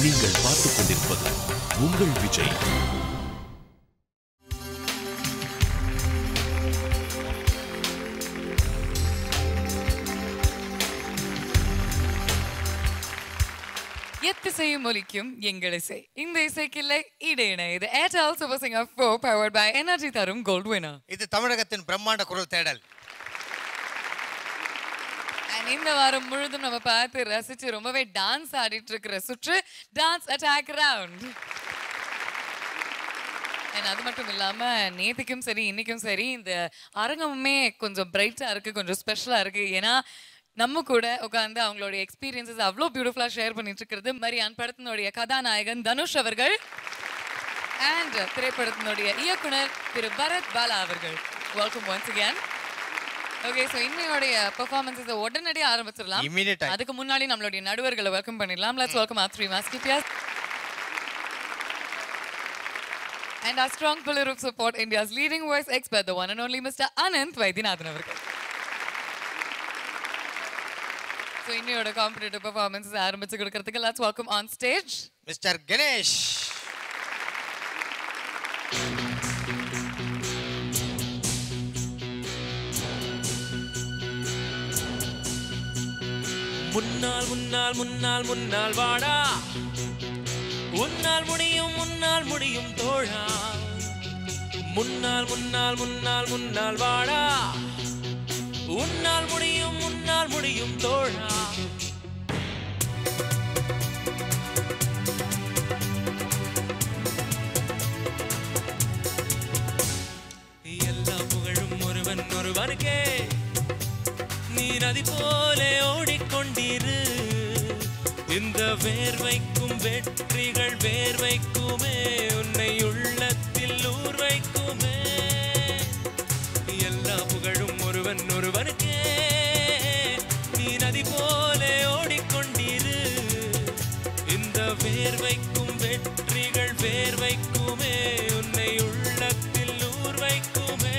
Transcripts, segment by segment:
நீங்கள் பார்த்துக் கொண்டிருப்பது உங்கள் விஜய். எத்திசையும் ஒலிக்கும் எங்கள் இசை. இந்த இசைக்கில்லை இடையினை. இது Airtel super singer 4 powered by energy தரும் கோல்ட் வினர். இது தமிழகத்தின் பிரம்மாண்ட குரல் தேடல். இந்த வாரம் முழுதும் நம்ம பார்த்து ரசிச்சு ரொம்பவே டான்ஸ் ஆடிட்டு இருக்கிற சுற்று டான்ஸ் அட்டாக் ரவுண்ட். அது மட்டும் இல்லாம நேத்துக்கும் சரி இன்னைக்கும் சரி இந்த அரங்கமுமே கொஞ்சம் பிரைட்டா இருக்கு, கொஞ்சம் ஸ்பெஷலா இருக்கு. ஏன்னா நம்ம கூட உட்காந்து அவங்களுடைய எக்ஸ்பீரியன்சஸ் அவ்வளோ பியூட்டிஃபுல்லா ஷேர் பண்ணிட்டு இருக்கிறது மரியான் படத்தினுடைய கதாநாயகன் தனுஷ் அவர்கள் அண்ட் திரைப்படத்தினுடைய இயக்குனர் திரு பரத் பாலா அவர்கள். Welcome once again. Okay, so இன்னையோடைய பெர்ஃபார்மன்ஸஸ் உடனடியாக ஆரம்பிச்சிடலாம். அதுக்கு முன்னாடி நம்மளுடைய நடுவர்களை வெல்கம் பண்ணிடலாம். Let's welcome our three musketeers and our strong pillar of support, India's leading voice expert, the one and only Mr. Ananth Vaidyanathan அவர்கள். ஸோ இன்னையோட காம்படிட்டிவ் பெர்ஃபார்மன்ஸஸ் ஆரம்பிச்சு கொடுக்கறதுக்கு let's welcome on stage mister Ganesh. முன்னால் முன்னால் முன்னால் முன்னால் வாடா, உன்னால் முடியும் முன்னால் முடியும் தோழா. முன்னால் முன்னால் முன்னால் முன்னால் வாடா, உன்னால் முடியும் முன்னால் முடியும் தோழா. எல்லா புகழும் ஒருவன் ஒருவனுக்கே, நீ நதி போலே ஓடிக்கொண்டிரு. இந்த வேர்வைக்கும் வெற்றிகள் வேர்வைக்குமே, உன்னை உள்ளத்தில் ஊர் வைக்குமே. எல்லா புகழும் ஒருவன் ஒருவனுக்கே, நீ நதி போலே ஓடிக்கொண்டிரு. இந்த வேர்வைக்கும் வெற்றிகள் வேர்வைக்குமே, உன்னை உள்ளத்தில் ஊர் வைக்குமே.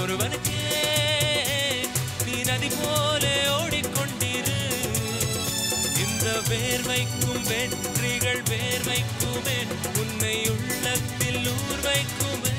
ஒருவனுக்கே, நீ நதி போலே ஓடிக்கொண்டிரு. இந்த வேர்வைக்கும் வெற்றிகள் வேர்வைக்குமே, உன்னை உள்ளத்தில் ஊர் வைக்குமே.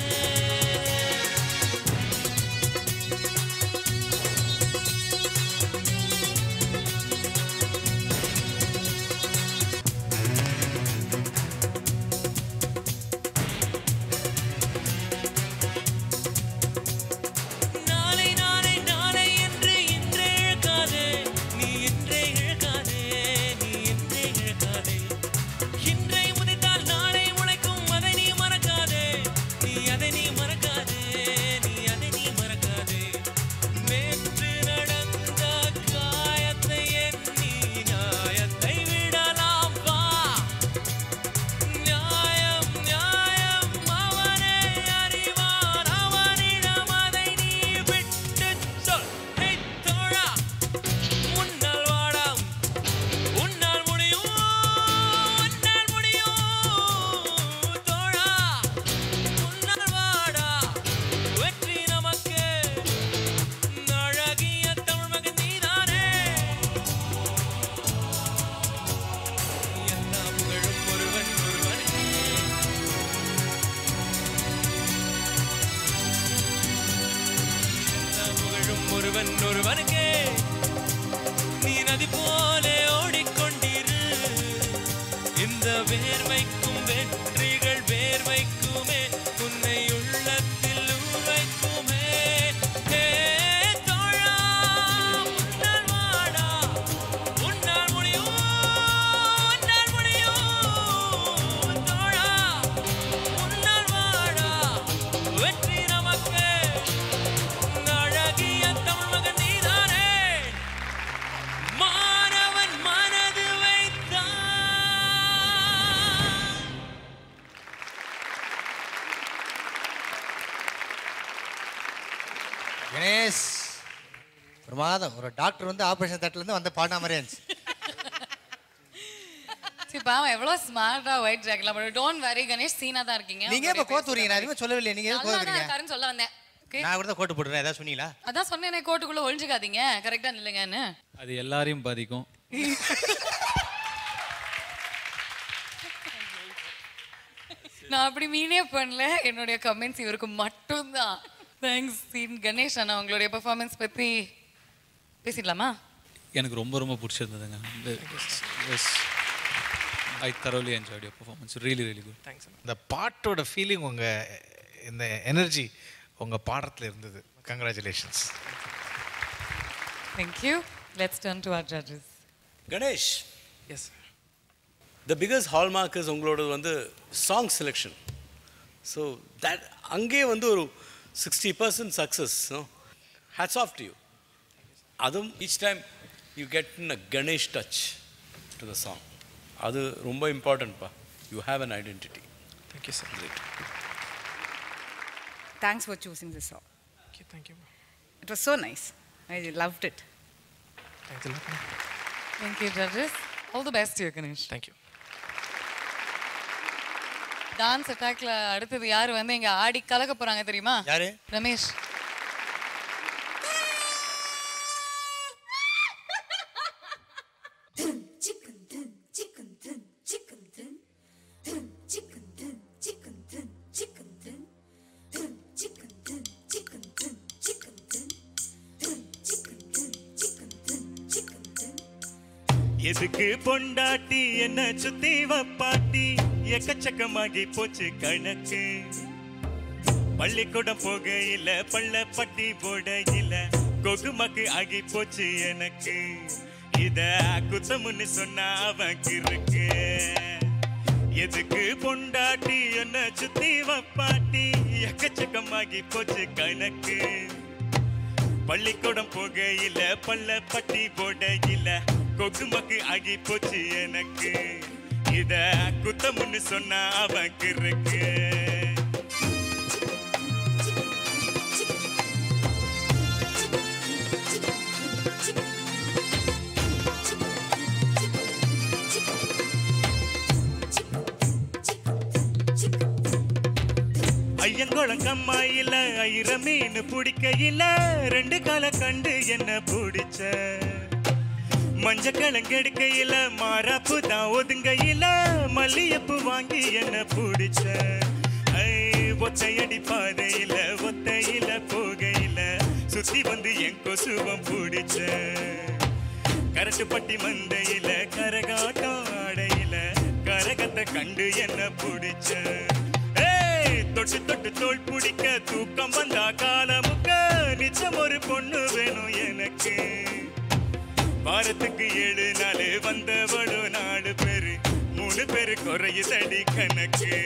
ஒருவனுக்கே, நீ நதி போலே ஓடிக்கொண்டிரு. இந்த வேர்வைக்கும் வெற்றிகள் வேர்வைக்குமே, உன்னை உள்ளத்தில் ஊர் வைக்குமே. தோழா, உன்னால் வாடா, உன்னால் முடியும் உன்னால் முடியும் தோழா. உன்னால் வாடா, வெற்றி நமக்கு. அழகிய தமிழ் மகன் நீதானே, மாணவன் மனது வைத்தான். கணேஷ் பிரமாதம். ஒரு டாக்டர் வந்து ஆபரேஷன் தட்டிலேருந்து வந்து பாடின மாதிரியே இருந்துச்சு. சரி பாவம் எவ்வளோ ஸ்மார்ட்டா ஒயிட் ஜாக்கெட்லாம் போட்டு டோன்ட் வரி கணேஷ் சீனா தான் இருக்கீங்க. நீங்க இப்போ கோத்துறீங்க, நான் எதுவுமே சொல்லவில்லை. நீங்க எதுவும் கோத்துறீங்க? நான் சொல்ல வந்தேன். ஓகே நான் கூட தான் கோட்டு போட்டுறேன். ஏதாவது சொன்னீங்களா? அதான் சொன்னேனே கோட்டுக்குள்ள ஒளிஞ்சுக்காதீங்க, கரெக்டா நில்லுங்கன்னு. அது எல்லாரையும் பாதிக்கும். நான் அப்படி மீனே பண்ணல, என்னுடைய கமெண்ட்ஸ் இவருக்கு மட்டும்தான். தேங்க்ஸ் கணேஷ் அண்ணா. உங்களுடைய பெர்ஃபார்மன்ஸ் பத்தி பேசிடலாமா? எனக்கு ரொம்ப ரொம்ப பிடிச்சிருந்ததுங்க. I thoroughly enjoyed your performance. Really really good. Thanks. இந்த பாட்டோட ஃபீலிங் இந்த எனர்ஜி உங்கள் பாடத்தில் இருந்தது. Congratulations. Thank you. Let's turn to our judges. Ganesh, as the biggest hallmark is உங்களோட வந்து சாங் செலெக்ஷன். ஸோ தட் அங்கேயே வந்து ஒரு 60% success. Hats off to you. அதுவும் each time you get in a Ganesh touch to the song. அது ரொம்ப இம்பார்ட்டன்ட்ப்பா. You have an identity. Thank you sir. Thanks for choosing this song. Okay thank you. It was so nice. I loved it. Thanks எல்லாம். Thank you judges. All the best to you Ganesh. Thank you. Dance அட்டாக்ல அடுத்தது யார் வந்து இங்க ஆடி கலக்க போறாங்க தெரியுமா? யாரு? ரமேஷ். எதுக்கு பொண்டாட்டி என்ன சுத்தி வப்பாட்டி எக்கச்சக்கமாகி போச்சு கணக்கு. பள்ளிக்கூடம் போகையில பள்ளப்பட்டி போடையில கொகுமக்கு ஆகி போச்சு எனக்கு. இத குத்தமுன்னு சொன்னா அவன் கிறுக்கு. எதுக்கு பொண்டாட்டி என்ன சுத்தி வப்பாட்டி எக்கச்சக்கமாகி போச்சு கணக்கு. பள்ளிக்கூடம் போகையில பள்ளப்பட்டி போடையில கொகுமக்கு ஆகி போச்சு எனக்கு. இத குத்தமுன்னு சொன்னா அவன் கிறுக்கு. ஐயங்குளம் கம்மாயில ஐர மீன் பிடிக்கையில 2 கால கண்டு என்ன பிடிச்ச. மஞ்சக்கிழங்கெடுக்கையில மாறாப்பு தான் ஒதுங்கையில மல்லியப்பு வாங்கி என்ன பிடிச்ச. ஒத்தையடி பாதையில ஒத்தையில போகையில சுத்தி வந்து என் கொசுவம் பிடிச்ச. கரட்டு பட்டி மந்தையில கரகாட்டம் ஆடையில கரகத்தை கண்டு என்ன பிடிச்ச. தொட்டு தொட்டு தோல் பிடிக்க தூக்கம் வந்தா காலமுக்க நிச்சயம் ஒரு பொண்ணு வேணும் எனக்கு. வாரத்துக்கு 7 நாள் வந்தவளும் 4 பேரு 3 பேரு குறையுதடி கணக்கு.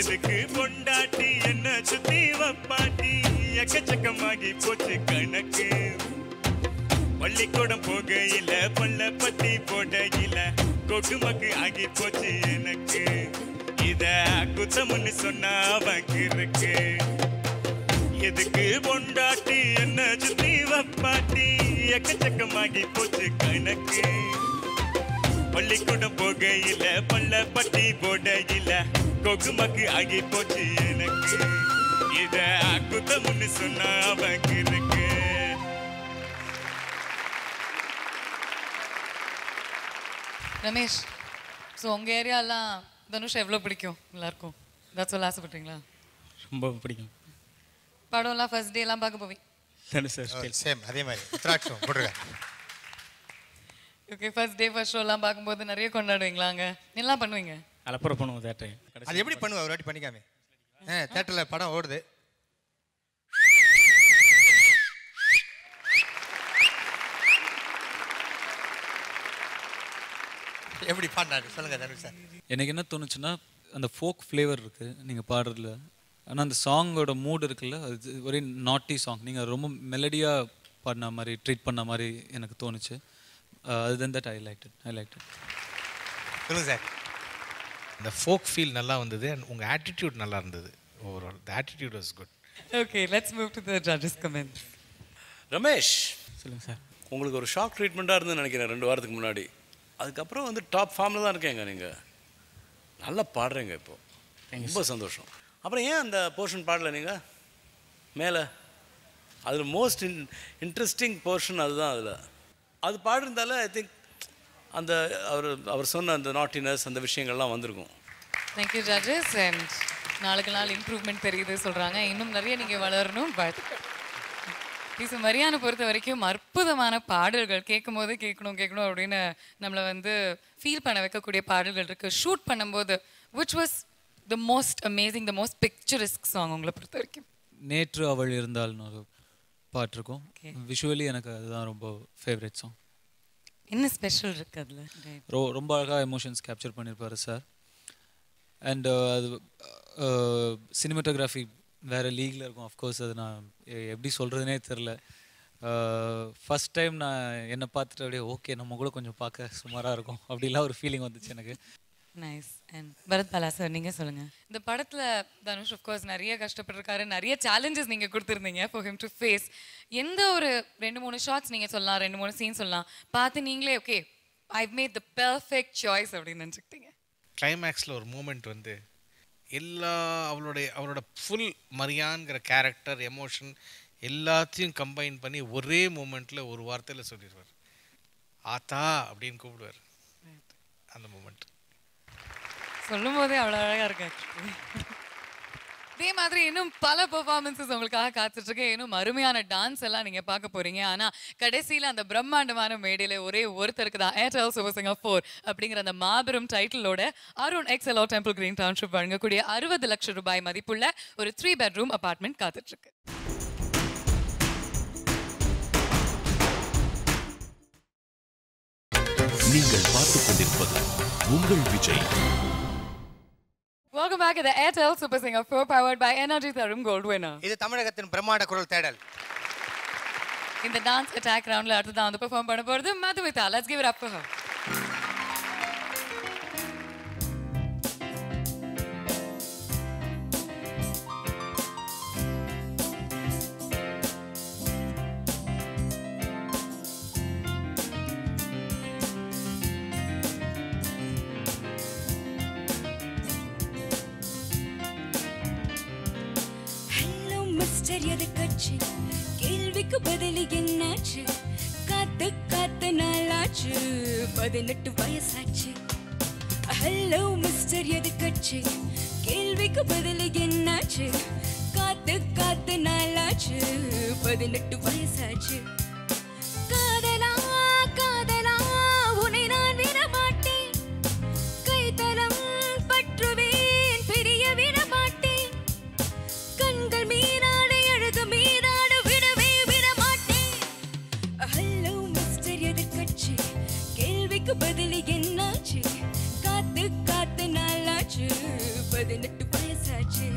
எதுக்கு பொண்டாட்டி என்ன சுத்தி வப்பாட்டி எக்கச்சக்கமாகி போச்சு கணக்கு. பள்ளிக்கூடம் போகையில பள்ளப்பட்டி போடையில கொகுமக்கு ஆகி போச்சு எனக்கு. இத குத்தமுன்னு சொன்னா அவன் கிறுக்கு. எதுக்கு பொண்டாட்டி என்ன சுத்தி வப்பாட்டி எக்கச்சக்கமாகி போச்சு கணக்கு. பள்ளிக்கூடம் போகையில பள்ளப்பட்டி போடையில கொகுமக்கு ஆகி போச்சு எனக்கு. இத குத்தமுன்னு சொன்னா அவன் கிறுக்கு. ரமேஷ், ஸோ உங்க ஏரியாலாம் தனுஷ் எவ்வளோ பிடிக்கும் எல்லாருக்கும்? ஏதாவது சொல்ல ஆசைப்பட்டீங்களா? ரொம்ப பிடிக்கும். படம்லாம் ஃபர்ஸ்ட் டே எல்லாம் பார்க்க போவீங்க? தனுஷ் சார் சேம் அதே மாதிரி உத்ராட்சம் போட்டுருக்கேன். ஓகே, ஃபர்ஸ்ட் டே ஃபர்ஸ்ட் ஷோலாம் பார்க்கும்போது நிறைய கொண்டாடுவீங்களா? அங்கே என்னலாம் பண்ணுவீங்க? அலப்புறம் பண்ணுவோம் தேட்டர். அது எப்படி பண்ணுவா ஒரு வாட்டி பண்ணிக்காமே? தேட்டரில் படம் ஓடுது, எப்படி பாடினாரு சொல்லுங்க தனுஷ் சார். எனக்கு என்ன தோணுச்சுன்னா அந்த ஃபோக் ஃப்ளேவர் இருக்குது நீங்கள் பாடுறதுல. ஆனால் அந்த சாங்கோட மூட் இருக்குல்ல, அது ஒரே நாட்டி சாங். நீங்கள் ரொம்ப மெலடியாக பாடின மாதிரி ட்ரீட் பண்ண மாதிரி எனக்கு தோணுச்சு. அது தன் தட் ஐ லைக் இட். சொல்லுங்க சார். இந்த ஃபோக் ஃபீல் நல்லா வந்தது. அண்ட் உங்கள் ஆட்டிடியூட் நல்லா இருந்தது. Overall the attitude was good. Okay, let's move to the judges' comments. Ramesh, சொல்லுங்கள் சார். உங்களுக்கு ஒரு ஷாக் ட்ரீட்மெண்ட்டாக இருந்துன்னு நினைக்கிறேன் 2 வாரத்துக்கு முன்னாடி. அதுக்கப்புறம் வந்து டாப் ஃபார்மில் தான் இருக்கேங்க. நீங்கள் நல்லா பாடுறீங்க இப்போது, ரொம்ப சந்தோஷம். அப்புறம் ஏன் அந்த போர்ஷன் பாடலை நீங்கள் மேலே? அதில் மோஸ்ட் இன்ட்ரெஸ்டிங் போர்ஷன் அதுதான். அதில் அது பாடிருந்தாலே ஐ திங்க் அந்த அவர் சொன்ன அந்த நாட்டினஸ் அந்த விஷயங்கள்லாம் வந்திருக்கும். Thank you judges. அண்ட் நாளுக்கு நாள் இம்ப்ரூவ்மெண்ட் தெரியுது சொல்கிறாங்க. இன்னும் நிறைய நீங்கள் வளரணும். பட் பீசு மரியானை பொறுத்த வரைக்கும் அற்புதமான பாடல்கள் கேட்கும் போது கேட்கணும் அப்படின்னு நம்மளை வந்து ஃபீல் பண்ண வைக்கக்கூடிய பாடல்கள் இருக்குது. ஷூட் பண்ணும்போது which was the most amazing, the most picturesque song உங்களை பொறுத்த வரைக்கும்? நேற்று அவள் இருந்தால்னு ஒரு பாட்டு இருக்கும். விஷுவலி எனக்கு அதுதான் ரொம்ப ஃபேவரட் சாங். என்ன ஸ்பெஷல் இருக்குது அதில்? ரொம்ப அழகாக எமோஷன்ஸ் கேப்சர் பண்ணியிருப்பார் சார். அண்ட் அது சினிமாட்டோகிராஃபி வேறு லீகில் இருக்கும். அஃப்கோர்ஸ் அது நான் எப்படி சொல்கிறதுனே தெரில. ஃபஸ்ட் டைம் நான் என்னை பார்த்துட்டு அப்படியே ஓகே நம்ம கூட கொஞ்சம் பார்க்க சுமாராக இருக்கும் அப்படிலாம் ஒரு ஃபீலிங் வந்துச்சு எனக்கு. Nice. And Bharath Bala sir, நீங்கள் சொல்லுங்கள். இந்த படத்தில் தனுஷ் அஃப்கோர்ஸ் நிறைய கஷ்டப்பட்டிருக்காரு, நிறைய சேலஞ்சஸ் நீங்கள் கொடுத்துருந்தீங்க ஃபார் ஹிம் டு ஃபேஸ். எந்த ஒரு 2-3 ஷார்ட்ஸ் நீங்கள் சொல்லலாம், 2-3 சீன் சொல்லலாம், பார்த்து நீங்களே okay I've made the perfect choice அப்படின்னு நினச்சிக்கிட்டீங்க? கிளைமேக்ஸில் ஒரு மூமெண்ட் வந்து எல்லா அவளோட ஃபுல் மரியான்கிற கேரக்டர் எமோஷன் எல்லாத்தையும் கம்பைன் பண்ணி ஒரே மூமெண்ட்டில் ஒரு வார்த்தையில் சொல்லிடுவார். ஆத்தா அப்படின்னு கூப்பிடுவார். அந்த மூமெண்ட் சொல்லும் போதே அவ்வளோ அழகாக இருக்கு. இதே மாதிரி இன்னும் பல பெர்ஃபார்மன்ஸஸ் உங்களுக்காக காத்துட்ருக்கு. இன்னும் அருமையான டான்ஸ் எல்லாம் நீங்கள் பார்க்க போகிறீங்க. ஆனால் கடைசியில் அந்த பிரம்மாண்டமான மேடையில் ஒரே ஒருத்தருக்கு தான் ஏர்டெல் சூப்பர் சிங்கர் 4 அப்படிங்கிற அந்த மாபெரும் டைட்டிலோட அருண் எக்ஸலோ டெம்பிள் கிரீன் டவுன்ஷிப் வழங்கக்கூடிய 60 லட்சம் ரூபாய் மதிப்புள்ள ஒரு 3 bedroom அபார்ட்மெண்ட் காத்துட்ருக்கு. நீங்கள் பார்த்துக் கொண்டிருப்பது உங்கள் Vijay. Welcome back to the Airtel Super Singer 4 powered by Energy Tharum Gold winner. இது தமிழகத்தின் பிரம்மாண்ட குரல் தேடல். இந்த டான்ஸ் அட்டாக் ரவுண்ட்ல அடுத்ததான் வந்து பெர்ஃபார்ம் பண்ண போறது Madhumitha. Let's give it up for her. கேள்விக்கு பதில் என்னாச்சு? காத்து காத்து நாளாச்சு, 18 வயசாச்சு. ஹலோ மிஸ்டர் எதுக்கட்சி, கேள்விக்கு பதில் என்னாச்சு? காத்து காத்து நாளாச்சு, 18 வயசாச்சு. காதலா காதலா உன்னை நான் விட மாட்டேன், கைதலம் பற்றுவேன் பெரிய விட மாட்டேன். கண்கள் மீனாடு அழகு மீனாடு விடவே விட மாட்டேன். ஹலோ மிஸ்டர் எதிர்கட்சி, கேள்விக்கு பதில் என்னாச்சு? காத்து காத்து நாளாச்சு, 18 வயசாச்சு.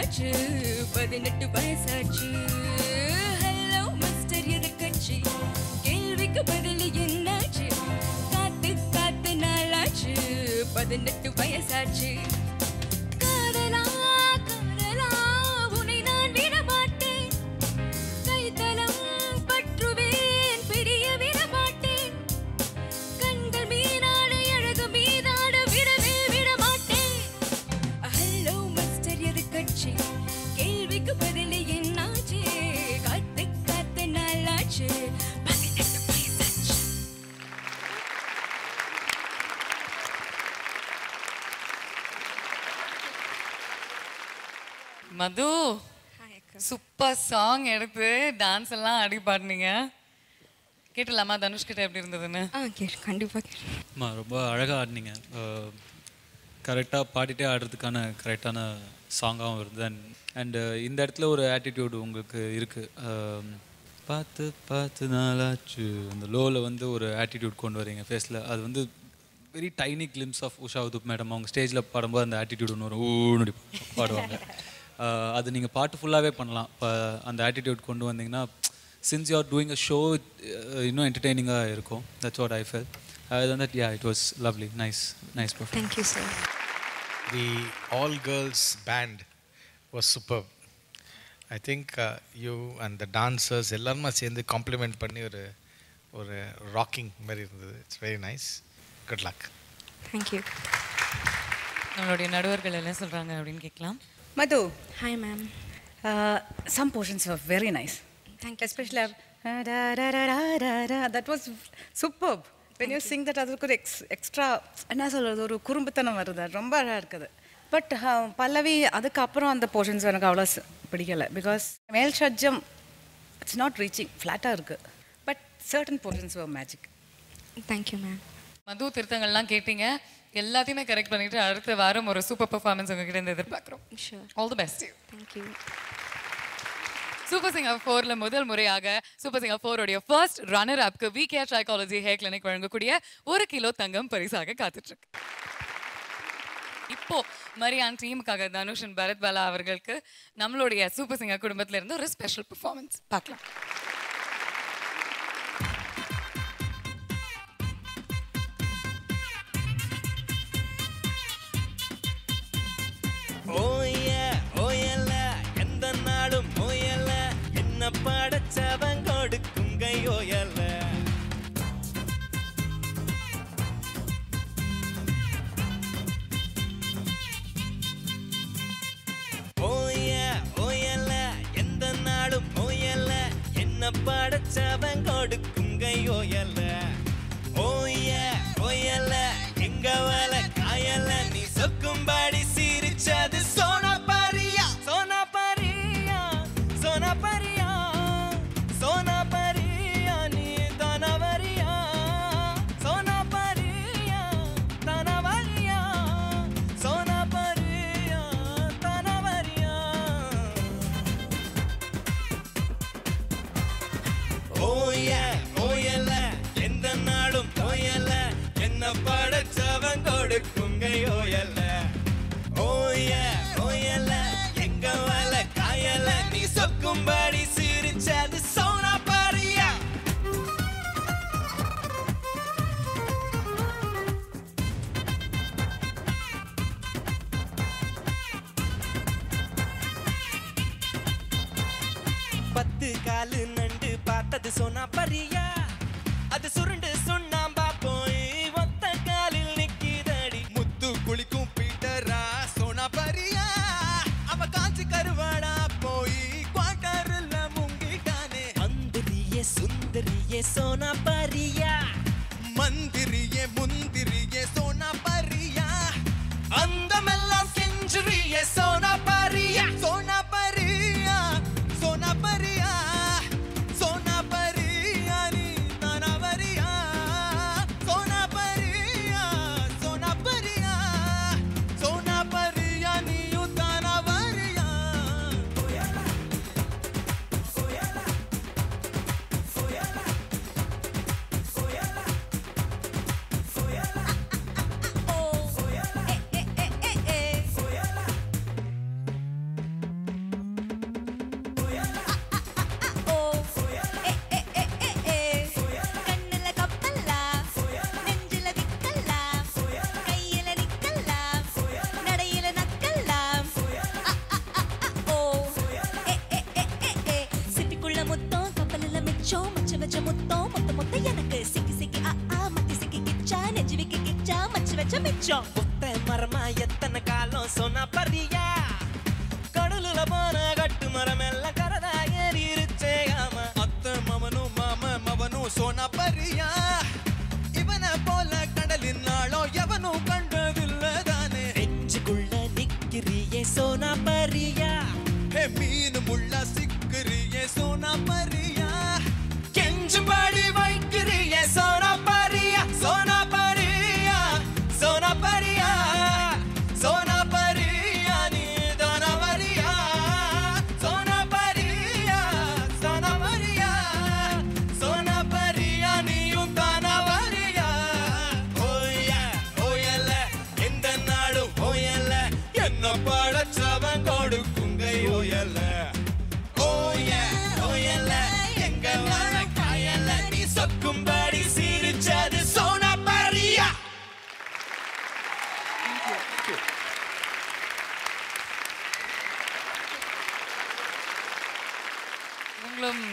நாளாச்சு 18 வயசாச்சு ஹலோ மிஸ்டர் எதிர்க்கட்சி கேள்விக்கு பதில் என்னாச்சு காத்து காத்து நாளாச்சு 18 வயசாச்சு காதலா காதலா உன்னை நான் விட மாட்டேன் கைத்தலம் பற்றுவேன் பிரிய விட மாட்டேன் கண்கள் மீதாட அழகு மீதாட விடவே விட மாட்டேன் ஹலோ மிஸ்டர் எதிர்க்கட்சி கேள்விக்கு பதில் என்னாச்சு காத்து காத்து நாளாச்சு 18 வயசாச்சு மது சூப்பர் சாங் எடுத்து டான்ஸ் எல்லாம் ஆடி பாடுனீங்க. கேட்டலாமா தனுஷ் கிட்ட எப்படி இருந்ததுன்னு? கண்டிப்பாக கேட்டு அம்மா ரொம்ப அழகாக ஆடினீங்க. கரெக்டாக பாடிட்டே ஆடுறதுக்கான கரெக்டான சாங்காகவும் இருந்தது. அண்டு இந்த இடத்துல ஒரு ஆட்டிடியூடு உங்களுக்கு இருக்குது. பார்த்து பார்த்து நாளாச்சு அந்த லோவில் வந்து ஒரு ஆட்டிடியூட் கொண்டு வரீங்க ஃபேஸில். அது வந்து very tiny glimpse of Usha Uthup madam அவங்க ஸ்டேஜில் பாடும்போது அந்த ஆட்டிடியூட் ஒன்று ஒரு ஊன்னு பாடுவாங்க. அது நீங்கள் பாட்டு ஃபுல்லாகவே பண்ணலாம். இப்போ அந்த ஆட்டிடியூட் கொண்டு வந்தீங்கன்னா since you are doing a show இன்னும் என்டர்டெய்னிங்காக இருக்கும். That's what I felt. Other than that, yeah, it was lovely. Nice performance. Thank you, sir. The all-girls band was superb. I think you and the dancers எல்லாருமே சேர்ந்து complement பண்ணி ஒரு rocking மாதிரி இருந்தது. It's very nice. Good luck. Thank you. நம்மளுடைய நடுவர்கள் என்ன சொல்கிறாங்க அப்படின்னு கேட்கலாம். Madhu. Hi, ma'am. Some portions were very nice. Thank you. Especially that was superb. When you sing that, அதுக்கு ஒரு எக்ஸ்ட்ரா என்ன சொல்கிறது ஒரு குறும்புத்தனம் வருது. ரொம்ப அழகாக இருக்குது. பட் பல்லவி அதுக்கப்புறம் அந்த போர்ஷன்ஸ் எனக்கு அவ்வளோ பிடிக்கலை. பிகாஸ் மேல் ஷட்ஜம் இட்ஸ் நாட் ரீச்சிங் ஃப்ளாட்டாக இருக்குது. But certain portions were magic. Thank you ma'am. Madhu திருத்தங்கள்லாம் கேட்டீங்க, எல்லாத்தையுமே கரெக்ட் பண்ணிட்டு அடுத்த வாரம் ஒரு சூப்பர் பெர்ஃபார்மன்ஸ் உங்ககிட்ட இருந்து எதிர்பார்க்குறோம். Sure. All the best. Thank you. Super singer 4ல முதல் முறையாக சூப்பர் சிங்கர் 4 உடைய ஃபர்ஸ்ட் ரன்னர் அப்க்கு விகே ட்ரைகாலஜி ஹேர் கிளினிக் வழங்கக்கூடிய 1 கிலோ தங்கம் பரிசாக காத்துட்டு இருக்கு. இப்போ மரியான் டீமுக்காக தனுஷ் அண்ட் பரத் பாலா அவர்களுக்கு நம்மளுடைய சூப்பர் சிங்கர் குடும்பத்துல இருந்து ஒரு ஸ்பெஷல் பெர்ஃபார்மன்ஸ் பார்க்கலாம். படைச்சவன் கொடுக்கும் கையோயல்ல ஓயல்ல எந்த நாளும் ஓயல்ல என்ன படைச்சவன் கொடுக்கும் கையோயல்ல ஓயல்ல எங்க வல காயல்ல நீ சொக்கும்படி சிரிச்சது சோனா பாரியா சோனா பாரியா சோனா பாரியா सोना परिया नी तनवरिया सोना परिया तनवरिया सोना परिया तनवरिया ஓயல்ல எந்த நாடும் ஓயல்ல என்ன படைச்சவன் கொடுக்கும் கையோயல்ல ஓயல்ல எங்க வல காயல்ல நீ சொக்கும்படி சிரிச்சது சோனா பாரியா பத்து காலு நண்டு பார்த்தது சோனா பாரியா அது சுருண்டு சுண்ணாம்பா போய் ஒத்த காலில் நிக்கிதடி முத்து குளிக்கும் பீட்டரா சோனா பாரியா அவ காஞ்சி கருவாடா போய் குவாட்டர்ல முங்கிட்டானே அந்தரியே சுந்தரியே சோனா பாரியா மந்திரியே முந்திரியே சோனா பாரியா அந்தமெல்லாம் செஞ்சுரியே சோனா பாரியா சோனா பாரியா சோனா பாரியா சோனா பாரியா நீ தானவரியா சோனா பாரியா சோனா பாரியா சோனா பாரியா நீயு தானவரியா மச்சான் ஒத்த மரமா எத்தனை காலம் சொன்னா பரியா கடலுல போன கட்டு மரம் எல்லாம் கரதா ஏறிருச்சே ஆமா அத்த மவனும் மாம மவனும் சொன்னா பரியா இவனை போல கடலின் நாளோ எவனும் கண்டதில்லை தானே நெஞ்சுக்குள்ள நிக்கிறியே சோனா பரியா மீன் முள்ள சிக்கிறியே சோனா பரியா கெஞ்சும்படி வைக்கிறியே சோனா பரியா சோனா பரியா சோனா பரியா சோனா பரியா நீ தானா பரியா சோனா பரியா சோனா பரியா சோனா பரியா நீயும் தானா பரியா ஓயா ஓயல்ல எந்த நாடும் ஓயல்ல என்ன படைச்சவன் கொடுக்குங்க ஓயல்ல ஓயா ஓயல்ல எங்க வாழ காயல்ல நீ சொக்கும்படி சிரிச்சது சோனா பரியா நீங்களும்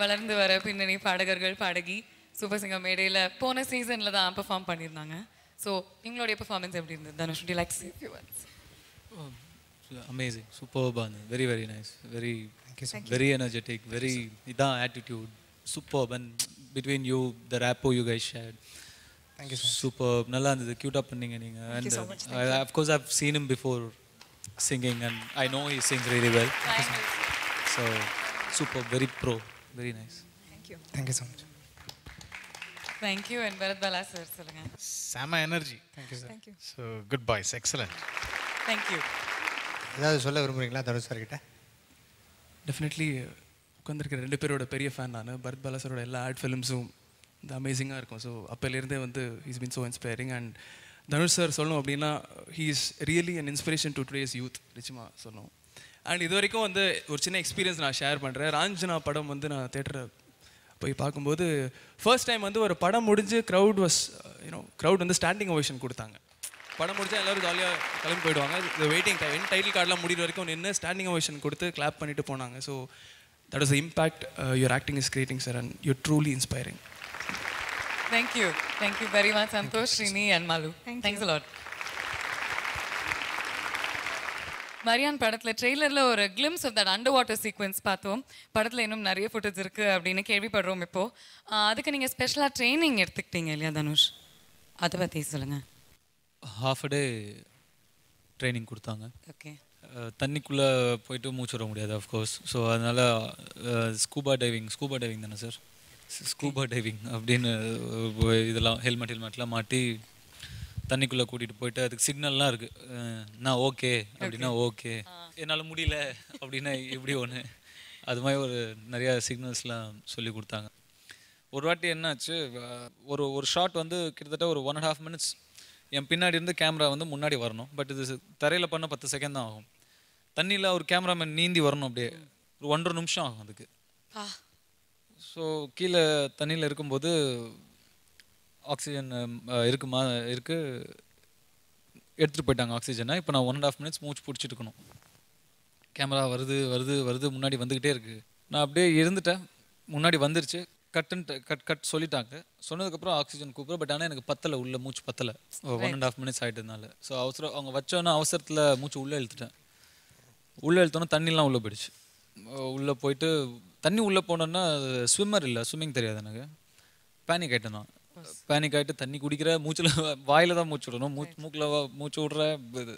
வளர்ந்து வர பின்னணி பாடகர்கள் பாடகி சூப்பர் சிங்கர் மேடையில் போன சீசனில் தான் பெர்ஃபார்ம் பண்ணியிருந்தாங்க. ஸோ எங்களுடைய பெர்ஃபார்மன்ஸ் எப்படி இருந்தது Dhanush? Would you like to say a few words? Amazing, superb, very very nice, very energetic, very idan attitude, superb, and between you the rapport you guys shared, Thank you so much. superb, nalla irundhathu, cute up panninga neenga, and so much. of course I've seen him before singing and I know he sings really well, so superb, very pro, very nice. Thank you so much. Thank you. And Bharat Bala sir சொல்லுங்க. செம energy. Thank you sir. Thank you. So good boys excellent. Thank you. ஏதாவது சொல்ல விரும்புறீங்களா Dhanush sir கிட்ட? Definitely உட்காந்துருக்க ரெண்டு பேரோட பெரிய ஃபேன் நான். பரத் பாலா சாரோட எல்லா ஆட் ஃபிலிம்ஸும் இந்த அமேசிங்காக இருக்கும். ஸோ அப்போலேருந்தே வந்து he's been so inspiring. And Dhanush sir சொல்லணும் அப்படின்னா he is really an inspiration to today's youth, நிச்சயமாக சொல்லணும். அண்ட் இது வரைக்கும் வந்து ஒரு சின்ன எக்ஸ்பீரியன்ஸ் நான் ஷேர் பண்ணுறேன். ராஞ்சனா படம் வந்து நான் தேட்டரை போய் பார்க்கும்போது ஃபர்ஸ்ட் டைம் வந்து ஒரு படம் முடிஞ்சு க்ரௌட் வந்து ஸ்டாண்டிங் ஓவேஷன் கொடுத்தாங்க. படம் முடிஞ்சா எல்லோரும் ஜாலியாக கிளம்பி போயிடுவாங்க. இந்த வெயிட்டிங் டைம் டைட்டில் கார்டெலாம் முடிகிற வரைக்கும் நின்று ஸ்டாண்டிங் ஓவேஷன் கொடுத்து கிளாப் பண்ணிட்டு போனாங்க. So that is the impact your acting is creating sir, and you're truly inspiring. Thank you. Thank you very much, Santosh, Srini and Malu. Thanks a lot. Maryan படத்தில் ட்ரெய்லரில் ஒரு glimpse of that under water sequence பார்த்தோம். படத்தில் இன்னும் நிறைய footage இருக்குது அப்படின்னு கேள்விப்படுறோம். இப்போது அதுக்கு நீங்கள் ஸ்பெஷலாக ட்ரைனிங் எடுத்துக்கிட்டீங்க இல்லையா தனுஷ்? அதை பற்றி சொல்லுங்கள். ஹாஃப் அ டே ட்ரைனிங் கொடுத்தாங்க. ஓகே. தண்ணிக்குள்ளே போயிட்டு மூச்சு விட முடியாது ஆஃப்கோர்ஸ். ஸோ அதனால் ஸ்கூபா டைவிங் தானே சார்? ஸ்கூபா டைவிங் அப்படின்னு இதெல்லாம் ஹெல்மெட்லாம் மாட்டி தண்ணிக்குள்ளே கூட்டிகிட்டு போயிட்டு அதுக்கு சிக்னல்லாம் இருக்குது. நான் ஓகே அப்படின்னா ஓகே, என்னால் முடியல அப்படின்னா இப்படி ஒன்று, அது மாதிரி ஒரு நிறையா சிக்னல்ஸ்லாம் சொல்லி கொடுத்தாங்க. ஒரு வாட்டி என்னாச்சு, ஒரு ஷாட் வந்து கிட்டத்தட்ட ஒரு 1.5 minutes என் பின்னாடி இருந்து கேமரா வந்து முன்னாடி வரணும். பட் இது தரையில் பண்ண 10 செகண்ட் தான் ஆகும். தண்ணியில் ஒரு கேமராமேன் நீந்தி வரணும், அப்படியே ஒரு 1.5 நிமிஷம் ஆகும் அதுக்கு. ஸோ கீழே தண்ணியில் இருக்கும்போது ஆக்சிஜன் இருக்குது, எடுத்துகிட்டு போயிட்டாங்க ஆக்சிஜனை. இப்போ நான் 1.5 minutes மூச்சு பிடிச்சிட்டு இருக்கணும். கேமரா வருது முன்னாடி வந்துக்கிட்டே இருக்குது. நான் அப்படியே இருந்துட்டேன், முன்னாடி வந்துருச்சு, கட் சொல்லிட்டாங்க. சொன்னதுக்கப்புறம் ஆக்சிஜன் கூப்பிட்றேன். பட் ஆனால் எனக்கு பத்தலை, உள்ள மூச்சு பத்தலை, 1.5 minutes ஆகிட்டதுனால. ஸோ அவங்க வச்சோன்னா அவசரத்தில் மூச்சு உள்ளே இழுத்தோன்னா தண்ணிலாம் உள்ளே போயிடுச்சு. உள்ளே போயிட்டு தண்ணி உள்ளே போனோன்னா ஸ்விம்மர் இல்லை, ஸ்விம்மிங் தெரியாது எனக்கு. பேனிக் ஆகிட்டேன் நான். பேனிக் ஆகிட்டு தண்ணி குடிக்கிற, மூச்சில் வாயில் தான் மூச்சு விடணும், மூக்கில் மூச்சு விட்ற, இது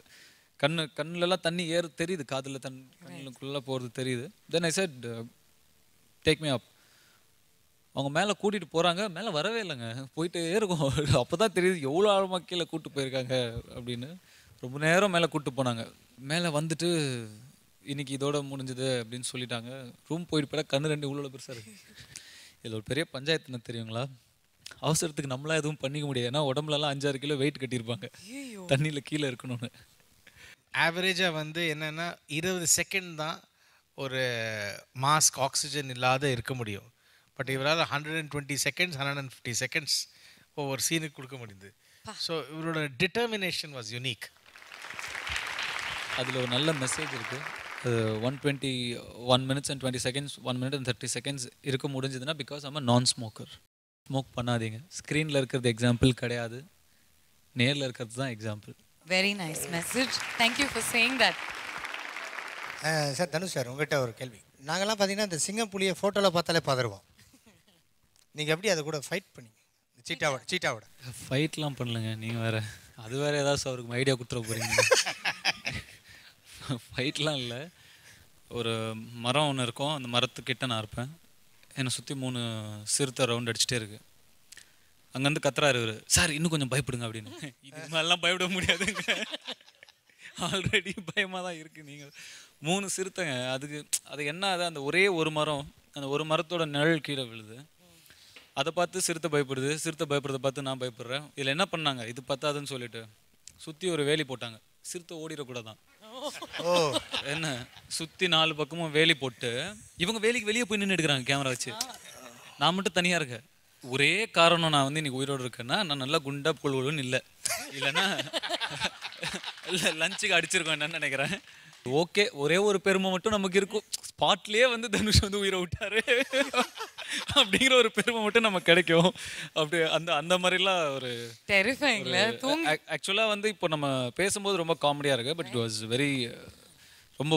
கண்ணுலலாம் தண்ணி தெரியுது, காதில் கண்ணுக்குள்ளே போகிறது தெரியுது. Then I said take me up. அவங்க மேலே கூட்டிகிட்டு போகிறாங்க, மேலே வரவே இல்லைங்க, போயிட்டே இருக்கும். அப்போ தான் தெரியுது எவ்வளோ ஆழமாக கீழே கூப்பிட்டு போயிருக்காங்க அப்படின்னு. ரொம்ப நேரம் மேலே கூப்பிட்டு போனாங்க. மேலே வந்துட்டு இன்னைக்கு இதோட முடிஞ்சது அப்படின்னு சொல்லிட்டாங்க. ரூம் போயிட்டு போய் கண்ணு 2 உள்ள பெருசாக இருக்குது. இதில் ஒரு பெரிய பஞ்சாயத்துன்னு தெரியுங்களா? அவசரத்துக்கு நம்மளாம் எதுவும் பண்ணிக்க முடியாது. ஏன்னா உடம்புலலாம் 5-6 கிலோ வெயிட் கட்டியிருப்பாங்க தண்ணியில் கீழே இருக்கணும்னு. ஆவரேஜாக வந்து என்னென்னா 20 செகண்ட் தான் ஒரு மாஸ்க் ஆக்சிஜன் இல்லாத இருக்க முடியும். பட் இவரால் 120 செகண்ட்ஸ் 150 செகண்ட்ஸ் ஒவ்வொரு சீனுக்கு கொடுக்க முடியுது. ஸோ இவரோட டிட்டர்மினேஷன் வாஸ் யூனிக். அதில் ஒரு நல்ல மெசேஜ் இருக்குது. அது 121 minutes and 20 seconds 1 minute and 30 seconds இருக்க முடிஞ்சதுன்னா because I'm a non-smoker. Smoke பண்ணாதீங்க. ஸ்க்ரீனில் இருக்கிறது எக்ஸாம்பிள் கிடையாது. நேரில் இருக்கிறது தான் example. Very nice message. Thank you for saying that. Sir Dhanush sir உங்கள்கிட்ட ஒரு கேள்வி. நாங்கள்லாம் பார்த்தீங்கன்னா இந்த சிங்கம் புலியை ஃபோட்டோவில் பார்த்தாலே பதறுவோம். நீங்கள் எப்படி அதை கூட ஃபைட் பண்ணி சீட்டாவோட ஃபைட்லாம் பண்ணலங்க. நீங்கள் வேறு அது வேறு ஏதாச்சும் அவருக்கு ஐடியா கொடுத்துட போகிறீங்க. ஃபைட்லாம் இல்லை. ஒரு மரம் ஒன்று இருக்கும், அந்த மரத்துக்கிட்ட நான் இருப்பேன். என்னை சுற்றி 3 சிறுத்தை ரவுண்ட் அடிச்சுட்டே இருக்கு. அங்கேருந்து கத்துறாரு இவர், சார் இன்னும் கொஞ்சம் பயப்படுங்க அப்படின்னு. இது மாதிரிலாம் பயப்பட முடியாதுங்க, ஆல்ரெடி பயமாக தான் இருக்குது. நீங்கள் 3 சிறுத்தைங்க. அது என்ன அது அந்த ஒரே ஒரு மரம், அந்த ஒரு மரத்தோட நிழல் கீழே விழுது. அதை பார்த்து சிறுத்தை பயப்படுது, சிறுத்தை பயப்படுறதை பார்த்து நான் பயப்படுறேன். இதில் என்ன பண்ணாங்க, இது பத்தாதுன்னு சொல்லிட்டு சுற்றி ஒரு வேலி போட்டாங்க. சிறுத்தை ஓடிடக்கூடாதான். என்ன சுற்றி 4 பக்கமும் வேலி போட்டு இவங்க வேலிக்கு வெளியே போய் நின்று எடுக்கிறாங்க கேமரா வச்சு. நான் மட்டும் தனியாக இருக்கேன். ஒரே காரணம், நான் வந்து இன்னைக்கு உயிரோடு இருக்கேன்னா நான் நல்லா குண்டா கொள்வதுன்னு இல்லை, இல்லைன்னா இல்லை லஞ்சுக்கு அடிச்சிருக்கோம் என்னன்னு நினைக்கிறேன். ஓகே, ஒரே ஒரு பெருமை மட்டும் நமக்கு இருக்கும், ஸ்பாட்லேயே வந்து தனுஷ் வந்து உயிரை விட்டாரு அப்படிங்கிற ஒரு பெருமை மட்டும் நமக்கு கிடைக்கும். அப்படி அந்த மாதிரிலாம் ஒரு ஆக்சுவலாக வந்து இப்போ நம்ம பேசும்போது ரொம்ப காமெடியாக இருக்கு. பட் இட் வாஸ் வெரி ரொம்ப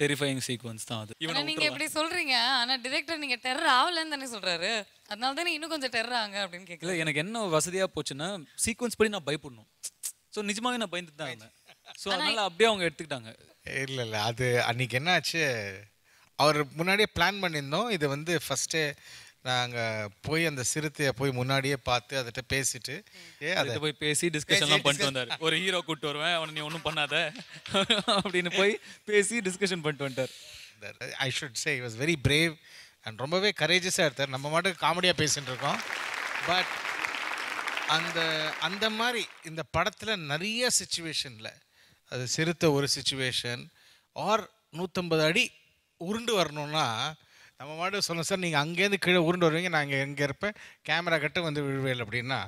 டெரிஃபைங் சீக்வன்ஸ் தான் அது. நீங்க எப்படி சொல்றீங்க, ஆனா டைரக்டர் நீங்க டெரர் ஆவலன்னு தானே சொல்றாரு. அதனால தானே இன்னும் கொஞ்சம் டெரர் ஆங்க அப்படின்னு கேட்கல. எனக்கு என்ன வசதியாக போச்சுன்னா சீக்வன்ஸ் படி நான் பயப்படணும். ஸோ நிஜமாவே நான் பயந்துட்டு தான் இருந்தேன். ஸோ அதனால அப்படியே அவங்க எடுத்துக்கிட்டாங்க. இல்லை அது அன்றைக்கி என்ன ஆச்சு, அவர் முன்னாடியே பிளான் பண்ணியிருந்தோம். இது வந்து ஃபஸ்ட்டு நாங்கள் போய் அந்த சிறுத்தையை போய் முன்னாடியே பார்த்து அதட்ட பேசிட்டு அதை போய் பேசி டிஸ்கஷன்லாம் பண்ணிட்டு வந்தார். ஒரு ஹீரோ கூப்பிட்டு வருவேன், அவனை நீ ஒன்றும் பண்ணாத அப்படின்னு போய் பேசி டிஸ்கஷன் பண்ணிட்டு வந்தார். I should say he was very brave and ரொம்பவே கரேஜஸாக எடுத்தார். நம்ம மட்டும் காமெடியாக பேசிகிட்டு இருக்கோம். பட் அந்த மாதிரி இந்த படத்தில் நிறைய சுச்சுவேஷனில் அது சிறுத்தை ஒரு சுச்சுவேஷன் ஆர் 150 அடி உருண்டு வரணும்னா நம்ம மாட்டு சொன்னோம், சார் நீங்கள் அங்கேருந்து கீழே உருண்டு வருவீங்க, நான் இங்கே இருப்பேன், கேமரா கட்ட வந்து விழுவேல் அப்படின்னா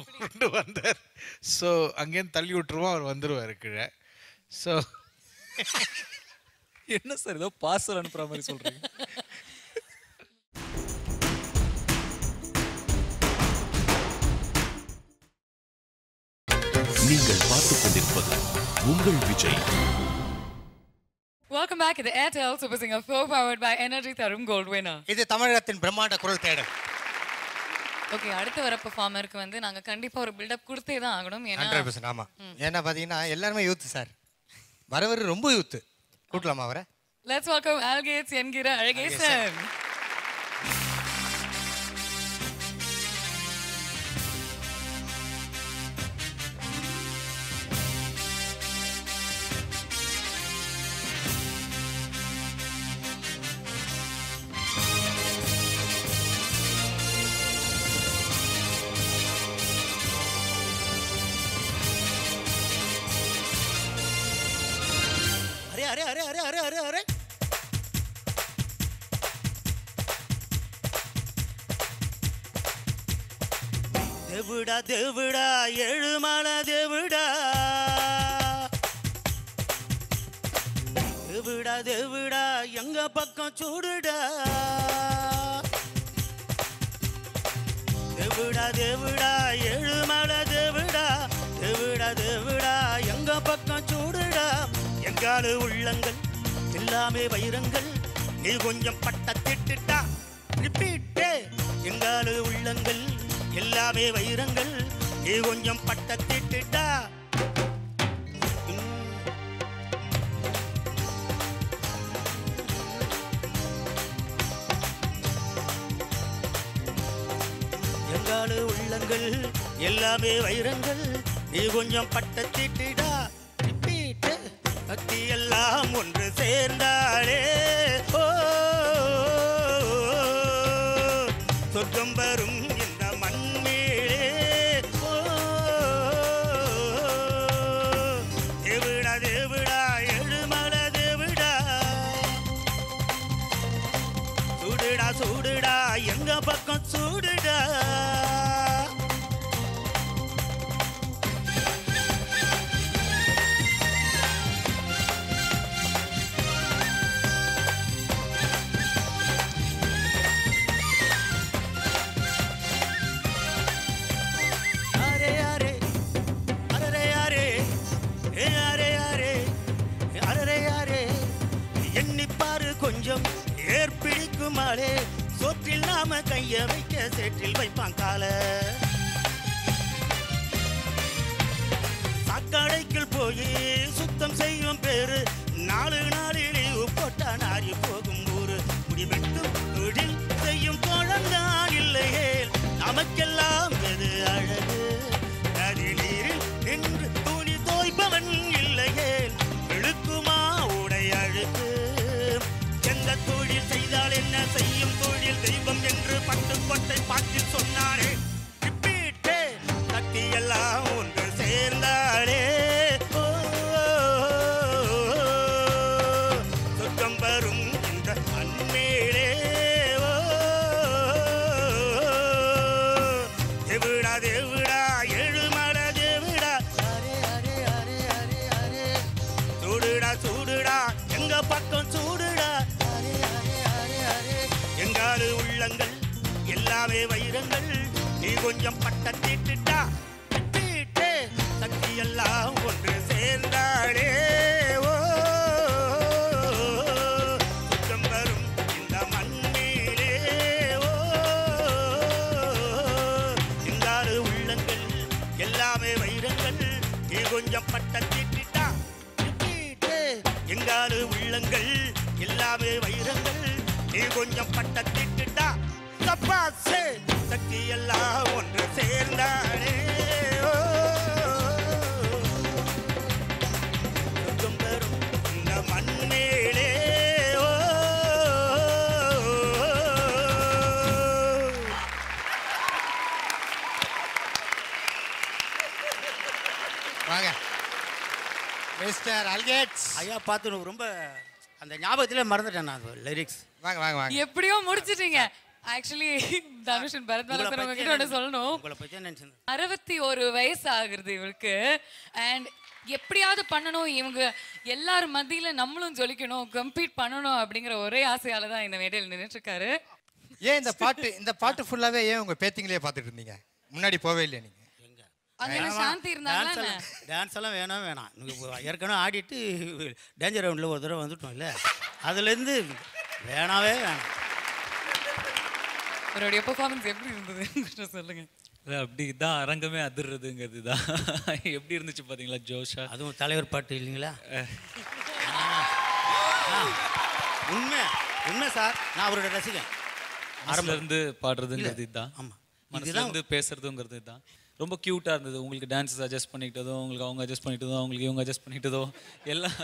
உருண்டு வந்தார். ஸோ அங்கேருந்து தள்ளி விட்டுருவோம், அவர் வந்துடுவார் கீழே. ஸோ என்ன சார் ஏதோ பார்சல் அனுப்புகிற மாதிரி சொல்கிறீங்க. நீங்கள் பார்த்துக் கொண்டிருப்பது உங்கள் Vijay. Welcome back to the Airtel Super Singer 4 powered by Energy Tharum Gold Winner. இது தமிழகத்தின் பிரம்மாண்ட குரல் தேடல். ஓகே, அடுத்து வர பெர்ஃபார்மருக்கு வந்து நாங்க கண்டிப்பா ஒரு பில்டப் கொடுத்தே தான் ஆகணும். ஏன்னா 100% ஆமா. ஏன்னா பாத்தீங்கன்னா எல்லாரும் யூத் சார், வரவர் ரொம்ப யூத். கூட்டலாமா வர? Let's welcome Algates என்கிற அழகேசன். अरे अरे अरे अरे अरे अरे देवड़ा देवड़ा एळुमला देवड़ा देवड़ा देवड़ा எங்க பக்கம் சூடுடா देवड़ा देवड़ा एळुमला देवड़ा देवड़ा देवड़ा எங்க பக்கம் சூடுடா எங்கால உள்ளங்கள் எல்லாமே வைரங்கள் நீ கொஞ்சம் பட்ட திட்டுட்டா ரிப்பீட் எங்கால உள்ளங்கள் எல்லாமே வைரங்கள் நீ கொஞ்சம் பட்ட திட்டுட்டா எங்கால உள்ளங்கள் எல்லாமே வைரங்கள் நீ கொஞ்சம் பட்ட திட்டுடா பக்தி எல்லாம் ஒன்று சேர்ந்தாலே ஓ சொர்க்கம் வரும் இந்த மண்மேலே ஓ தேவிடா தேவிடா எழுமல தேவிடா சூடுடா சூடுடா எங்க பக்கம் சூடுடா செய்வாளே சோற்றில் நாம கைய வைக்க சேற்றில் வைப்பான் கால சாக்கடைக்குள் போய் சுத்தம் செய்யும் பேரு நாலு நாளில் லீவு போட்டா நாரி போகும் ஊரு முடிவெட்டும் தொழில் செய்யும் குழந்தான் இல்லையே நமக்கெல்லாம் எது அழகு நதி நீரில் நின்று துணி தோய்ப்பவன் இல்லையே இழுக்குமா உடை அழுக்கு எந்த தொழில் செய்தால் என்ன செய்யும் தொழில் தெய்வம் என்று பட்டு கொட்டை பாட்டில் சொன்னாரே ரிப்பீட்டே தட்டி எல்லாம் ஒன்று சேர்ந்தாளே சொர்க்கம் வரும் இந்த அன்மேலே தேவிடா தேவிடா எழுமட தேவிடா அரே அரே அரே அரே அரே சூடுடா சூடுடா எங்க பக்கம் சூடுடா அரே அரே அரே அரே எங்காலு உள்ளங்கள் எல்லாமே வைரங்கள் நீ கொஞ்சம் பட்ட தீட்டுட்டா தீட்டு சக்தி எல்லாம் ஒன்று சேர்ந்தாடே ஓ சுத்தம் வரும் இந்த மண்ணிலே ஓ எங்காலு உள்ளங்கள் எல்லாமே வைரங்கள் நீ கொஞ்சம் பட்ட தீட்டுட்டா தீட்டு எங்காலு உள்ளங்கள் எல்லாமே வைரங்கள் நீ கொஞ்சம் பட்ட தீட்டுட்டா தப்பாசே சக்தி எல்லாம் ஒன்று சேர்ந்தாடே ஓ சுத்தம் பெறும் இந்த மண்மேலே ஓ வாங்க மிஸ்டர் அல்கேட்ஸ் ஐயா பார்த்து எனக்கு ரொம்ப அந்த ஞாபகத்திலே மறந்துட்டேன் நான் லிரிக்ஸ் வாங்க வாங்க வாங்க எப்படியோ முடிச்சிட்டீங்க ஆக்சுவலி தனுஷன் பரத் பாலசன் உங்ககிட்ட ஒன்று சொல்லணும் உங்களை பற்றி நினச்சேன் 61 வயசு ஆகுறது இவருக்கு அண்ட் எப்படியாவது பண்ணணும் இவங்க எல்லாரும் மத்தியில நம்மளும் ஜொலிக்கணும் கம்பீட் பண்ணணும் அப்படிங்கிற ஒரே ஆசையால தான் இந்த மேடையில் நின்றுட்டு இருக்காரு. ஏன் இந்த பாட்டு ஃபுல்லாவே ஏன் உங்க பேத்திங்களே பார்த்துட்டு இருந்தீங்க முன்னாடி போவே இல்லையா நீங்க அங்க என்ன சாந்தி இருந்தாங்களா டான்ஸ் எல்லாம் வேணாம் ஏற்கனவே ஆடிட்டு டேஞ்சர் ரவுண்டில் ஒரு தடவை வந்துட்டோம் இல்லை அதுலேருந்து வேணாவே வேணாம். அவருடைய பெர்ஃபார்மன்ஸ் எப்படி இருந்தது சொல்லுங்க. அப்படி தான் அரங்கமே அதிர்றதுங்கிறது தான் எப்படி இருந்துச்சு பார்த்தீங்களா ஜோஷா. அதுவும் தலைவர் பாட்டு இல்லைங்களா. உண்மை உண்மை சார் நான் அவரோட ரசிகன். ஆரம்பத்துலேருந்து பாடுறதுங்கிறது இதுதான். ஆமாம் மனசுலேருந்து பேசுறதுங்கிறது இதுதான். ரொம்ப க்யூட்டாக இருந்தது. உங்களுக்கு டான்ஸஸ் அட்ஜஸ்ட் பண்ணிக்கிட்டதோ உங்களுக்கு அவங்க அட்ஜஸ்ட் பண்ணிக்கிட்டதோ அவங்களுக்கு இவங்க அட்ஜஸ்ட் பண்ணிக்கிட்டதோ எல்லாம்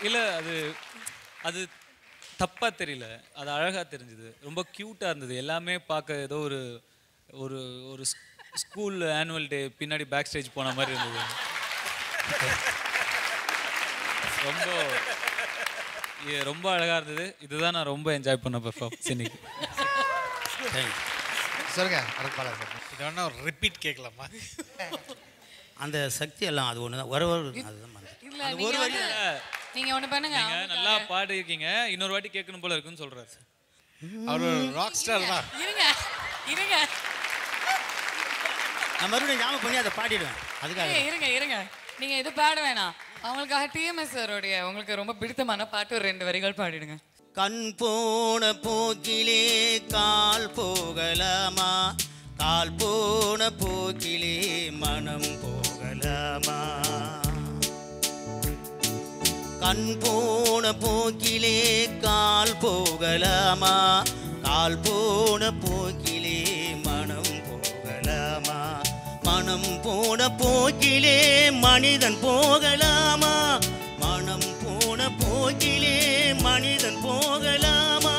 இல்லை அது தப்பாக தெரியல, அது அழகாக தெரிஞ்சுது. ரொம்ப க்யூட்டாக இருந்தது. எல்லாமே பார்க்க ஏதோ ஒரு ஒரு ஒரு ஸ்கூல் ஆனுவல் டே பின்னாடி பேக் ஸ்டேஜ் போன மாதிரி இருந்தது. ரொம்ப அழகாக இருந்தது. இதுதான் நான் ரொம்ப என்ஜாய் பண்ண பெர்ஃபார்மன்ஸ் இன்னைக்கு. சொல்லுங்க அரத்பாலா சார். இது வேணா ஒரு ரிப்பீட் கேட்கலாமா? அந்த சக்தி எல்லாம் அது ஒன்று தான் ஒரு அதுதான் ஒரு வரி நீங்க ஒண்ணு பண்ணுங்க. நீங்க நல்லா பாடிருக்கீங்க, இன்னொரு வாட்டி கேட்கணும் போல இருக்குன்னு சொல்றாரு. அவர் ராக் ஸ்டார் தான். இருங்க நான் மறுபடியும் ஞாபகம் பண்ணி அதை பாடிடுவேன். அதுக்காக இருங்க நீங்க இது பாட வேணாம். அவங்களுக்காக டிஎம்எஸ் சாரோடைய உங்களுக்கு ரொம்ப பிடித்தமான பாட்டு ஒரு 2 வரிகள் பாடிடுங்க. கண் போன போக்கிலே கால் போகலாமா, கால் போன போக்கிலே மனம் போகலாமா, கண் போன போக்கிலே கால் போகலாமா, கால் போன போக்கிலே மனம் போகலாமா, மனம் போன போக்கிலே மனிதன் போகலாமா, மனம் போன போக்கிலே மனிதன் போகலாமா,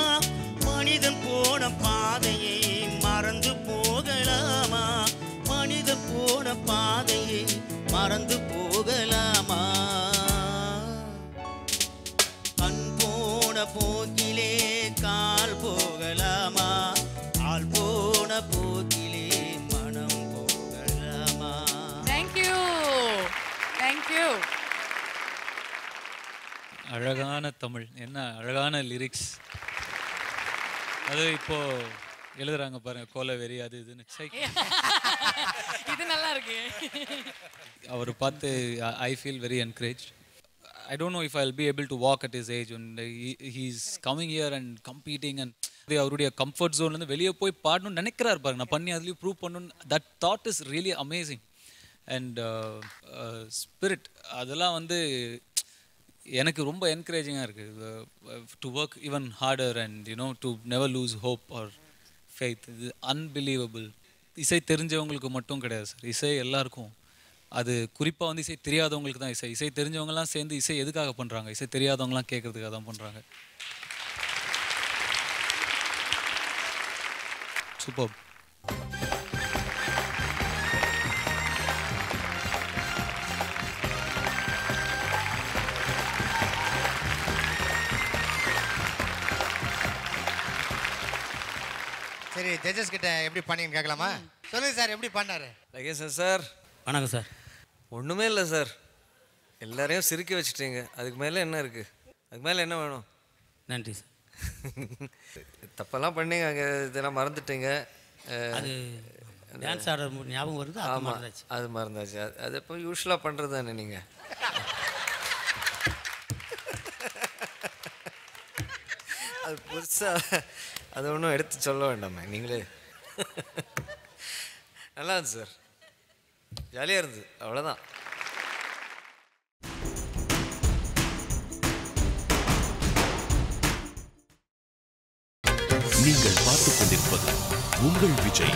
மனிதன் போன பாதையை மறந்து போகலாமா, மனிதன் போன பாதையை மறந்து போகலாமா, கண் போன போக்கிலே கால் போகலாமா, கால் போன போக்கிலே மனம் போகலாமா. தேங்க்யூ. அழகான தமிழ், என்ன அழகான லிரிக்ஸ். அது இப்போ எழுதுறாங்க பாருங்க, கோலவெறி அது இதுன்னு. இது நல்லா இருக்கு. அவர் பார்த்து I feel very encourage. I don't know if I'll be able to walk at his age. And he's coming here and competing and அவருடைய கம்ஃபர்ட் ஜோன்லேருந்து வெளியே போய் பாடணும்னு நினைக்கிறாரு பாருங்க. நான் பண்ணி அதுலேயும் ப்ரூவ் பண்ணணும். That thought is really amazing. And spirit அதெல்லாம் வந்து எனக்கு ரொம்ப என்கரேஜிங்காக இருக்குது. To work even harder and you know to never lose hope or faith. இது அன்பிலீவபிள். இசை தெரிஞ்சவங்களுக்கு மட்டும் கிடையாது சார், இசை எல்லாருக்கும். அது குறிப்பாக வந்து இசை தெரியாதவங்களுக்கு தான் இசை. இசை தெரிஞ்சவங்கலாம் சேர்ந்து இசை எதுக்காக பண்ணுறாங்க? இசை தெரியாதவங்களாம் கேட்குறதுக்காக தான் பண்ணுறாங்க. சூப்பர். சரி, ஜட்ஜஸ் கிட்ட எப்படி பண்ணீங்கன்னு கேட்கலாமா? சொல்லுங்க சார், எப்படி பண்ணாரு? லகேசன் சார். வணக்கம் சார். ஒன்றுமே இல்லை சார், எல்லாரையும் சிரிக்க வச்சுட்டீங்க. அதுக்கு மேலே என்ன இருக்குது? அதுக்கு மேலே என்ன வேணும்? நன்றி சார். தப்பெல்லாம் பண்ணீங்க, அங்கே இதெல்லாம் மறந்துட்டீங்க. அது டான்ஸ் ஆடுற ஞாபகம் வருது. ஆமாம், அது மறந்தாச்சு. அது இப்போ யூஸ்வலாக பண்ணுறது தானே நீங்கள். அது புதுசாக அது ஒன்றும் எடுத்து சொல்ல வேண்டாமே, நீங்களே. நல்லா இருந்துச்சு சார், ஜாலியாக இருந்தது, அவ்வளோதான். நீங்கள் பார்த்துக் கொண்டிருப்பது உங்கள் Vijay.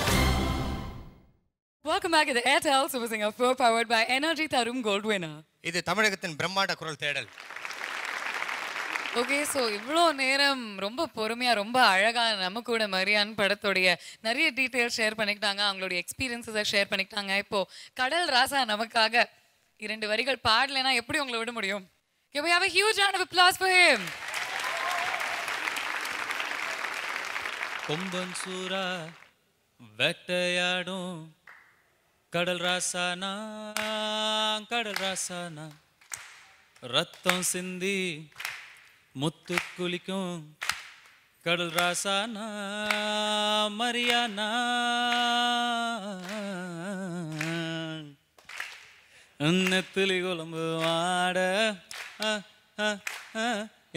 Welcome back to the Airtel Super Singer 4 powered by Energy Tharum Gold Winner. இது தமிழகத்தின் பிரம்மாண்ட குரல் தேடல். ஓகே, ஸோ இவ்வளோ நேரம் ரொம்ப பொறுமையாக ரொம்ப அழகாக நம்ம கூட மரியான் படத்துடைய நிறைய டீட்டெயில்ஸ் ஷேர் பண்ணிக்கிட்டாங்க, அவங்களுடைய எக்ஸ்பீரியன்ஸை ஷேர் பண்ணிக்கிட்டாங்க. இப்போது கடல் ராசா நமக்காக 2 வரிகள் பாடலைன்னா எப்படி உங்களை விட முடியும்? Can we have a huge round of applause for him? கொம்பன் சூரா வேட்டையாடும் கடல் ராசானா, கடல் ராசானா, ரத்தம் சிந்தி முத்து குளிக்கும் கடல் ராசானா, மரியானா, நெத்திலி குழம்பு வாட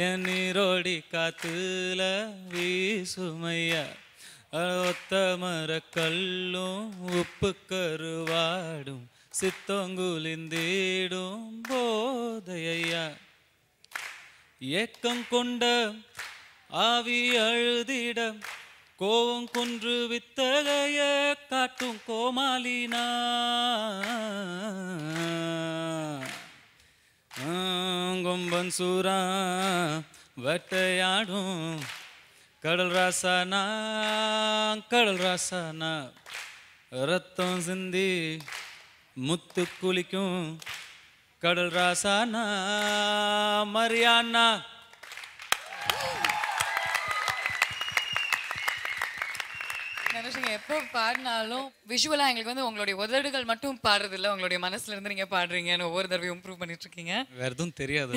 என் நீரோடி காத்துல வீசுமையா, ஒத்த மர கல்லும் உப்பு கருவாடும் சித்தங்குலிந்தீடும் போதையா, ஏக்கம் கொண்ட ஆவி அழுதிட கோவம் குன்று வித்தகைய காட்டும் கோமாலினா, கொம்பன் சூரா வேட்டையாடும் கடல் ராசானா, கடல் ராசானா, ரத்தம் சிந்தி முத்து குளிக்கும் கடல் ராசானா, மரியானா. நினைச்சிங்க எப்போ பாடினாலும் விஷுவலாக எங்களுக்கு வந்து உங்களுடைய உதடுகள் மட்டும் பாடுறது இல்லை, உங்களுடைய மனசுல இருந்து நீங்கள் பாடுறீங்கன்னு ஒவ்வொரு தடவையும் இம்ப்ரூவ் பண்ணிட்டு இருக்கீங்க. வேற எதுவும் தெரியாது.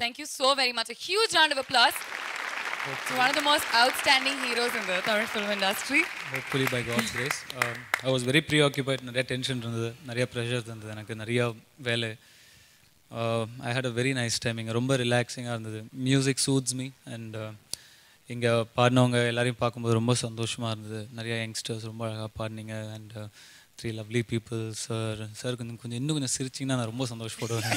Thank you so very much. A huge round of applause. So one of the most outstanding heroes in the Tamil film industry. Hopefully by God's grace. I was very preoccupied. நிறைய tension இருந்தது, நிறைய pressure இருந்தது, எனக்கு நிறைய வேலை. I had a very nice time. இங்கே ரொம்ப ரிலாக்ஸிங்காக இருந்தது. Music shoots me. அண்ட் இங்கே பாடினவங்க எல்லாரையும் பார்க்கும்போது ரொம்ப சந்தோஷமாக இருந்தது. நிறைய யங்ஸ்டர்ஸ் ரொம்ப அழகாக பாடினீங்க. And 3 lovely people. சார் கொஞ்சம் இன்னும் கொஞ்சம் சிரிச்சிங்கன்னா நான் ரொம்ப சந்தோஷப்படுவேன்.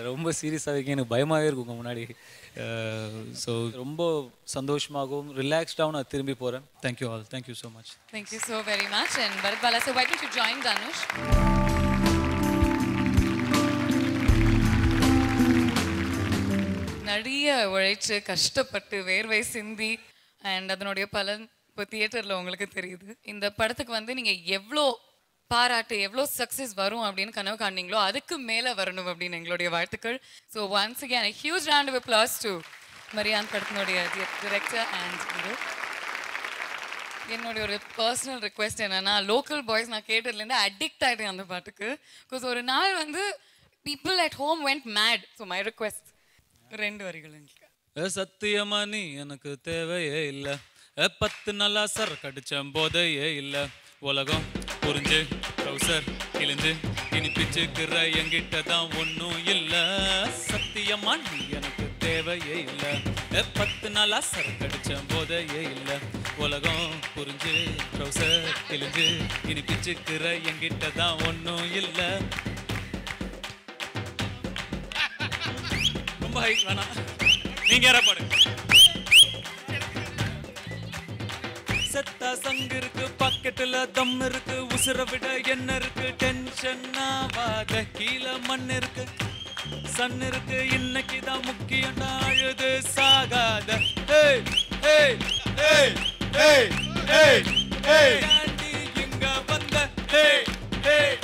ரொம்ப சீரியஸாக இருக்கேன், எனக்கு பயமாகவே இருக்கும் உங்கள் முன்னாடி. ஸோ ரொம்ப சந்தோஷமாகவும் ரிலாக்ஸ்டாகவும் நான் திரும்பி போகிறேன். Thank you all. Thank you so much. Thank you so very much. And Bharat Bala, so why don't you join Dhanush? நிறைய உழைச்சு கஷ்டப்பட்டு வேர்வை சிந்தி அண்ட் அதனுடைய பலன் இப்போ தியேட்டரில் உங்களுக்கு தெரியுது. இந்த படத்துக்கு வந்து நீங்கள் எவ்வளோ பாராட்டு எவ்வளோ சக்ஸஸ் வரும் அப்படின்னு கனவு காண்டிங்களோ அதுக்கு மேலே வரணும் அப்படின்னு எங்களுடைய வாழ்த்துக்கள். So once again a huge round of applause to Maryan படத்தினுடைய டிரெக்டர் அண்ட் ஹீரோ. என்னுடைய ஒரு பர்சனல் ரிக்வெஸ்ட் என்னன்னா, லோக்கல் பாய்ஸ் நான் கேட்டதுலேருந்து அடிக்ட் ஆகிட்டேன் அந்த பாட்டுக்கு. பிகாஸ் ஒரு நாள் வந்து people at home went mad. So my request 2 வரிகள் எங்களுக்கு. சத்தியமா நீ எனக்கு தேவையே இல்லை, 10 நாளா சர் கடிச்ச போதையே இல்லை, உலகம் புரிஞ்சு ட்ரௌசர் கிழிஞ்சு இனி பிச்சுக்கிற என்கிட்ட தான் ஒன்றும் இல்லை சத்தியமா நீ எனக்கு தேவையே இல்லை 10 நாளா சரக்கடிச்ச போதையே இல்லை உலகம் புரிஞ்சு ட்ரௌசர் கிழிஞ்சு இனி பிச்சுக்கிற என்கிட்ட தான் ஒன்றும் இல்லை ரொம்ப ஹைட் வேணாம் நீங்க யாரா பாடுங்க செத்தா சங்கு இருக்கு பாக்கெட்டுல தம் இருக்கு உசுர விட என்ன இருக்கு டென்ஷன் ஆவாத கீழே மண் இருக்கு சன் இருக்கு இன்னைக்கு தான் முக்கியம் அழுது சாகாத ஏய் ஏய் ஏய் ஏய் ஏய் ஏய் இங்க வந்த ஏய் ஏய்